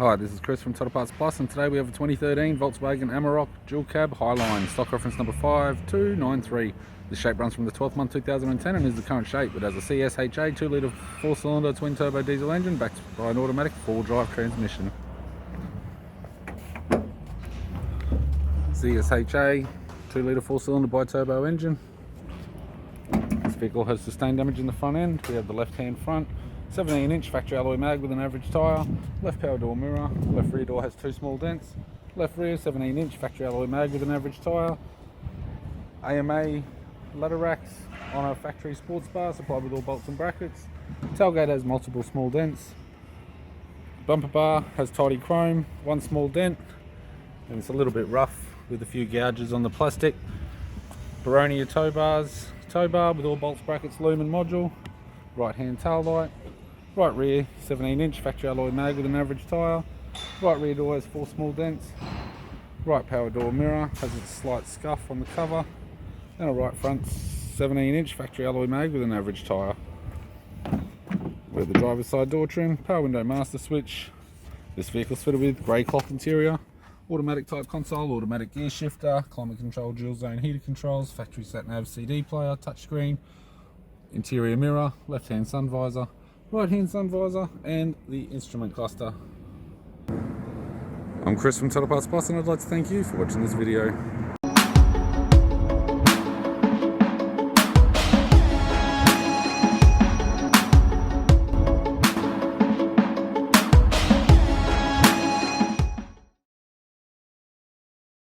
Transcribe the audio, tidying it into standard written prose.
Hi, this is Chris from Total Parts Plus, and today we have a 2013 Volkswagen Amarok dual cab Highline, stock reference number 5293. This shape runs from the 12th month 2010 and is the current shape. It has a CSHA 2-litre 4-cylinder twin turbo diesel engine backed by an automatic 4-drive transmission. CSHA 2-litre 4-cylinder bi-turbo engine. This vehicle has sustained damage in the front end. We have the left-hand front 17-inch factory alloy mag with an average tyre, left power door mirror, left rear door has 2 small dents, left rear 17-inch factory alloy mag with an average tyre, AMA ladder racks on a factory sports bar supplied with all bolts and brackets. Tailgate has multiple small dents. Bumper bar has tidy chrome, 1 small dent, and it's a little bit rough with a few gouges on the plastic. Boronia Towbars, tow bar with all bolts, brackets, loom and module. Right hand tail light. Right rear 17-inch factory alloy mag with an average tyre. Right rear door has 4 small dents. Right power door mirror has a slight scuff on the cover. And a right front 17-inch factory alloy mag with an average tyre. We have the driver's side door trim, power window master switch. This vehicle is fitted with grey cloth interior, automatic type console, automatic gear shifter, climate control dual zone heater controls, factory sat nav CD player, touchscreen, interior mirror, left hand sun visor, right hand sun visor, and the instrument cluster. I'm Chris from Total Parts Plus, and I'd like to thank you for watching this video.